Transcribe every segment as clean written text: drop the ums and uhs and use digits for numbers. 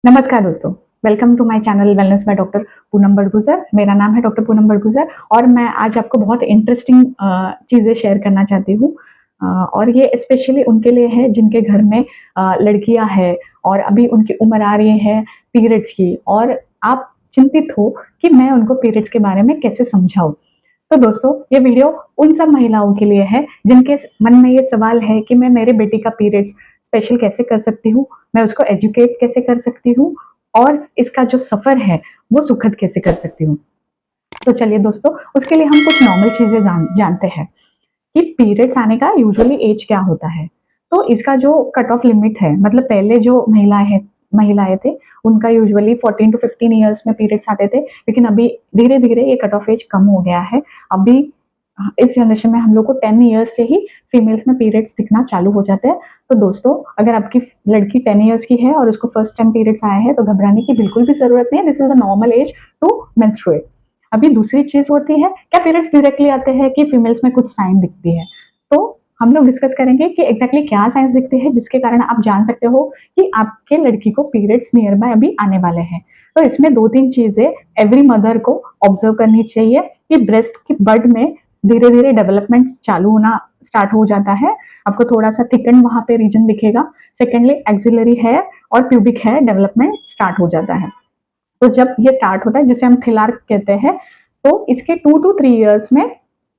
नमस्कार दोस्तों, welcome to my channel wellness by doctor Poonam Badgujar. मेरा नाम है डॉक्टर पूनम बड़गुजर और मैं आज आपको बहुत इंटरेस्टिंग चीज़ें शेयर करना चाहती हूँ। और ये स्पेशली उनके लिए है जिनके घर में लड़कियां हैं और अभी उनकी उम्र आ रही है पीरियड्स की, और आप चिंतित हो कि मैं उनको पीरियड्स के बारे में कैसे समझाऊं। तो दोस्तों, ये वीडियो उन सब महिलाओं के लिए है जिनके मन में ये सवाल है कि मैं मेरे बेटी का पीरियड्स स्पेशल कैसे कर सकती हूँ, मैं उसको एजुकेट कैसे कर सकती हूँ और इसका जो सफ़र है वो सुखद कैसे कर सकती हूँ। तो चलिए दोस्तों, उसके लिए हम कुछ नॉर्मल चीज़ें जानते हैं कि पीरियड्स आने का यूजुअली एज क्या होता है। तो इसका जो कट ऑफ लिमिट है, मतलब पहले जो महिलाएं थे उनका यूजुअली 14 टू 15 ईयर्स में पीरियड्स आते थे, लेकिन अभी धीरे धीरे ये कट ऑफ एज कम हो गया है। अभी इस जनरेशन में हम लोग को 10 ईयर्स से ही फीमेल्स में पीरियड्स दिखना चालू हो जाते हैं। तो दोस्तों, अगर आपकी लड़की 10 ईयर्स की है और उसको फर्स्ट टाइम पीरियड्स आया है तो घबराने की बिल्कुल भी जरूरत नहीं है। This is the normal age to menstruate. अभी दूसरी चीज होती है, क्या पीरियड्स डायरेक्टली आते हैं कि फीमेल्स में कुछ साइन दिखती है। तो हम लोग डिस्कस करेंगे कि एग्जैक्टली क्या साइंस दिखते हैं जिसके कारण आप जान सकते हो कि आपके लड़की को पीरियड्स नियर बाय अभी आने वाले हैं। तो इसमें दो तीन चीजें एवरी मदर को ऑब्जर्व करनी चाहिए कि ब्रेस्ट की बड में धीरे धीरे डेवलपमेंट चालू होना स्टार्ट हो जाता है। आपको थोड़ा सा थिकन वहां पे रीजन दिखेगा। सेकेंडली, एक्सिलरी हेयर और प्यूबिक हेयर डेवलपमेंट स्टार्ट हो जाता है। तो जब ये स्टार्ट होता है, जिसे हम थिलार्क कहते हैं, तो इसके 2 to 3 इयर्स में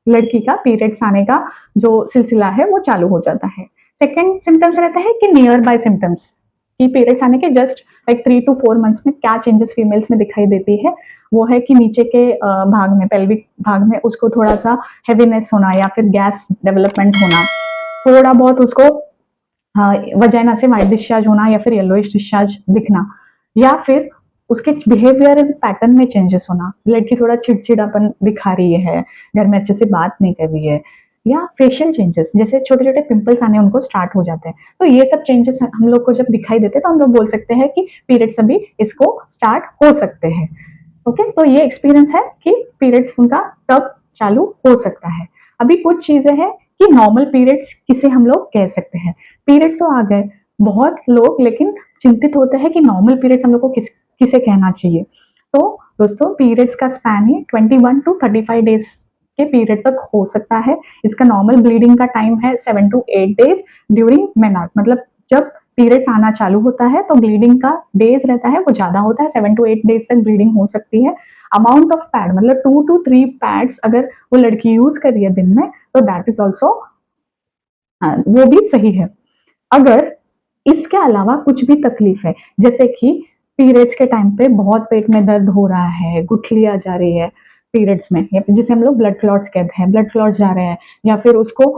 लड़की का पीरियड्स आने का जो सिलसिला है वो चालू हो जाता है। सेकेंड सिम्टम्स रहता है कि नियर बाय सिम्टम्स, कि पीरियड्स आने के जस्ट लाइक 3 to 4 मंथ्स में क्या चेंजेस फीमेल्स में दिखाई देती है। वो है कि नीचे के भाग में, पेल्विक भाग में उसको थोड़ा सा हेवीनेस होना या फिर गैस डेवलपमेंट होना, थोड़ा बहुत उसको वजाइना से व्हाइट डिस्चार्ज होना या फिर येलोइश डिस्चार्ज दिखना, या फिर उसके बिहेवियर पैटर्न में चेंजेस होना। लड़की थोड़ा चिड़चिड़ापन दिखा रही है, घर में अच्छे से बात नहीं कर रही है, या फेशियल चेंजेस जैसे छोटे छोटे पिंपल्स आने उनको स्टार्ट हो जाते हैं। तो ये सब चेंजेस हम लोग को जब दिखाई देते हैं तो हम लोग बोल सकते हैं कि पीरियड्स अभी इसको स्टार्ट हो सकते हैं। ओके, तो ये एक्सपीरियंस है कि पीरियड्स उनका तब चालू हो सकता है। अभी कुछ चीजें हैं कि नॉर्मल पीरियड्स किसे हम लोग कह सकते हैं। पीरियड्स तो आ गए, बहुत लोग लेकिन चिंतित होते हैं कि नॉर्मल पीरियड्स हम लोग को किसे कहना चाहिए। तो दोस्तों, पीरियड्स का स्पैन ही 21 to 35 डेज के पीरियड तक हो सकता है। इसका नॉर्मल ब्लीडिंग का टाइम है 7 to 8 डेज ड्यूरिंग मेनार्क, मतलब जब पीरियड्स आना चालू होता है तो ब्लीडिंग का डेज रहता है वो ज्यादा होता है, 7 to 8 डेज तक ब्लीडिंग हो सकती है। अमाउंट ऑफ पैड, मतलब 2 to 3 पैड्स अगर वो लड़की यूज कर रही है दिन में, तो दैट इज ऑल्सो वो भी सही है। अगर इसके अलावा कुछ भी तकलीफ है, जैसे कि पीरियड्स के टाइम पे बहुत पेट में दर्द हो रहा है, गुठली आ जा रही है पीरियड्स में, या फिर जिसे हम लोग ब्लड क्लॉट्स कहते हैं, ब्लड क्लॉट्स जा रहे हैं, या फिर उसको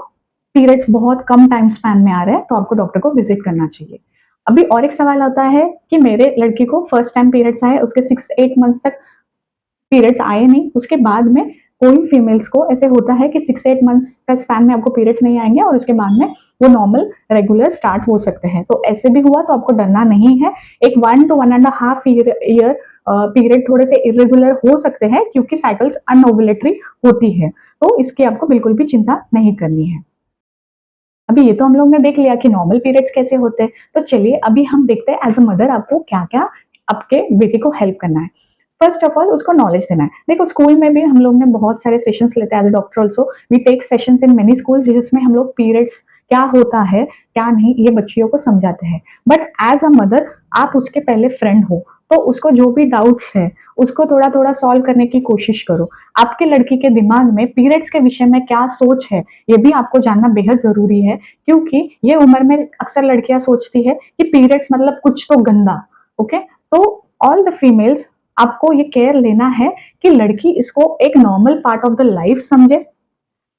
पीरियड्स बहुत कम टाइम स्पैन में आ रहे हैं, तो आपको डॉक्टर को विजिट करना चाहिए। अभी और एक सवाल आता है कि मेरे लड़की को फर्स्ट टाइम पीरियड्स आए, उसके 6-8 मंथ्स तक पीरियड्स आए नहीं, उसके बाद में कोई फीमेल्स को ऐसे होता है कि 6-8 मंथ्स का स्पैन में आपको पीरियड्स नहीं आएंगे और उसके बाद में वो नॉर्मल रेगुलर स्टार्ट हो सकते हैं। तो ऐसे भी हुआ तो आपको डरना नहीं है। एक 1 to 1.5 ईयर पीरियड थोड़े से इरेगुलर हो सकते हैं क्योंकि साइकिल्स अनओवुलेटरी होती है, तो इसकी आपको बिल्कुल भी चिंता नहीं करनी है। अभी ये तो हम लोग ने देख लिया कि नॉर्मल पीरियड्स कैसे होते हैं। तो चलिए अभी हम देखते हैं एज अ मदर आपको क्या क्या आपके बेटे को हेल्प करना है। फर्स्ट ऑफ ऑल, उसको नॉलेज देना है। देखो, स्कूल में भी हम लोग ने बहुत सारे सेशंस लेते हैं। As a doctor also we take sessions in many schools, जिसमें हम लोग पीरियड्स क्या होता है क्या नहीं ये बच्चियों को समझाते हैं। बट एज अ मदर आप उसके पहले फ्रेंड हो, तो उसको जो भी डाउट्स है उसको थोड़ा थोड़ा सॉल्व करने की कोशिश करो। आपके लड़की के दिमाग में पीरियड्स के विषय में क्या सोच है ये भी आपको जानना बेहद जरूरी है, क्योंकि ये उम्र में अक्सर लड़कियां सोचती है कि पीरियड्स मतलब कुछ तो गंदा। ओके, तो ऑल द फीमेल्स, आपको ये केयर लेना है कि लड़की इसको एक normal part of the life समझे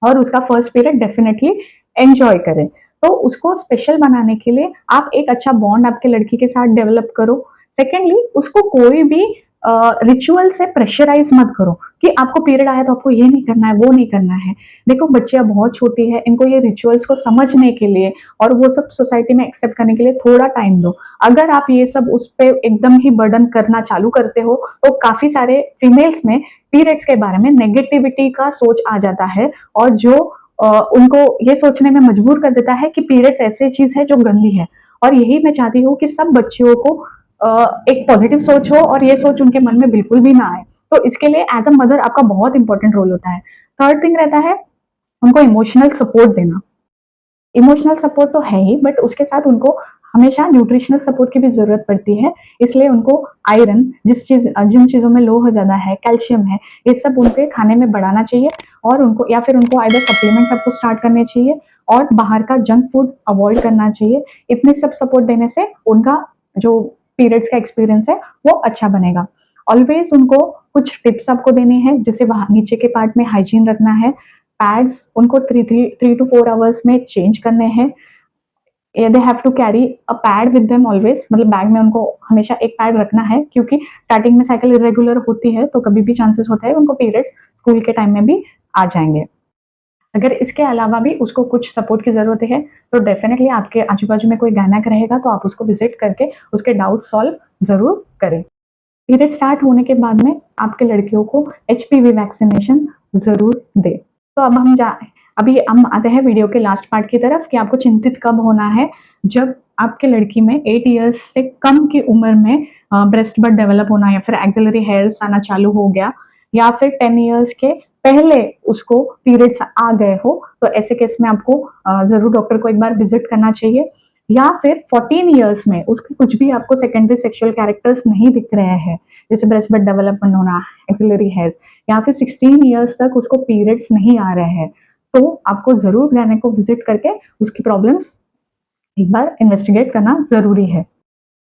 और उसका फर्स्ट पीरियड डेफिनेटली एंजॉय करे। तो उसको स्पेशल बनाने के लिए आप एक अच्छा बॉन्ड आपके लड़की के साथ डेवलप करो। सेकेंडली, उसको कोई भी रिचुअल से प्रेशराइज मत करो कि आपको पीरियड आया तो आपको ये नहीं करना है वो नहीं करना है। देखो, बच्चियां बहुत छोटी है, इनको ये रिचुअल्स को समझने के लिए और वो सब सोसाइटी में एक्सेप्ट करने के लिए थोड़ा टाइम दो। अगर आप ये सब उस पर एकदम ही बर्डन करना चालू करते हो तो काफी सारे फीमेल्स में पीरियड्स के बारे में नेगेटिविटी का सोच आ जाता है, और जो उनको ये सोचने में मजबूर कर देता है कि पीरियड्स ऐसी चीज है जो गंदी है। और यही मैं चाहती हूँ कि सब बच्चियों को एक पॉजिटिव सोच हो और ये सोच उनके मन में बिल्कुल भी ना आए। तो इसके लिए एज अ मदर आपका बहुत इंपॉर्टेंट रोल होता है। थर्ड थिंग रहता है उनको इमोशनल सपोर्ट देना। इमोशनल सपोर्ट तो है ही, बट उसके साथ उनको हमेशा न्यूट्रिशनल सपोर्ट की भी जरूरत पड़ती है। इसलिए उनको आयरन, जिन चीजों में लोह ज्यादा है, कैल्शियम है, ये सब उनके खाने में बढ़ाना चाहिए। और उनको या फिर उनको आइदर सप्लीमेंट्स आपको स्टार्ट करने चाहिए और बाहर का जंक फूड अवॉइड करना चाहिए। इतने सब सपोर्ट देने से उनका जो पीरियड्स का एक्सपीरियंस है वो अच्छा बनेगा। ऑलवेज उनको कुछ टिप्स आपको देनी है, जैसे वहाँ नीचे के पार्ट में हाइजीन रखना है। पैड्स उनको 3 to 4 आवर्स में चेंज करने हैं। They have to carry a pad with them always, मतलब बैग में उनको हमेशा एक पैड रखना है, क्योंकि स्टार्टिंग में साइकिल इरेगुलर होती है तो कभी भी चांसेस होता है उनको पीरियड्स स्कूल के टाइम में भी आ जाएंगे। अगर इसके अलावा भी उसको कुछ सपोर्ट की जरूरत है तो डेफिनेटली आपके आजू बाजू में कोई गायनेक रहेगा तो आप उसको विजिट करके उसके डाउट सॉल्व जरूर करें। पीरियड स्टार्ट होने के बाद में आपके लड़कियों को एचपीवी वैक्सीनेशन जरूर दें। तो अभी हम आते हैं वीडियो के लास्ट पार्ट की तरफ कि आपको चिंतित कब होना है। जब आपके लड़की में 8 इयर्स से कम की उम्र में ब्रेस्ट बड डेवलप होना या फिर एक्सिलरी हेयर्स आना चालू हो गया, या फिर 10 इयर्स के पहले उसको पीरियड्स आ गए हो, तो ऐसे केस में आपको जरूर डॉक्टर को एक बार विजिट करना चाहिए। या फिर 14 इयर्स में उसके कुछ भी आपको सेकेंडरी सेक्सुअल कैरेक्टर्स नहीं दिख रहे हैं, जैसे ब्रेस्ट बड डेवलपमेंट होना, एक्सिलरी हेयर्स, या फिर 16 इयर्स तक उसको पीरियड्स नहीं आ रहे हैं, तो आपको जरूर गायनेक को विजिट करके उसकी प्रॉब्लम्स एक बार इन्वेस्टिगेट करना जरूरी है।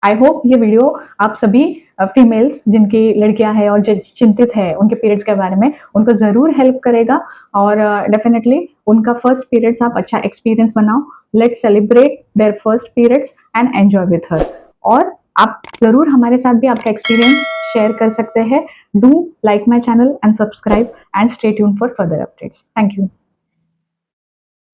आई होप ये वीडियो आप सभी फीमेल्स जिनकी लड़कियां हैं और जो चिंतित है उनके पीरियड्स के बारे में, उनको जरूर हेल्प करेगा। और डेफिनेटली उनका फर्स्ट पीरियड्स आप अच्छा एक्सपीरियंस बनाओ। Let's celebrate their first periods and enjoy with her. और आप जरूर हमारे साथ भी आपका एक्सपीरियंस शेयर कर सकते हैं। Do like my channel and subscribe and stay tuned for further updates. Thank you.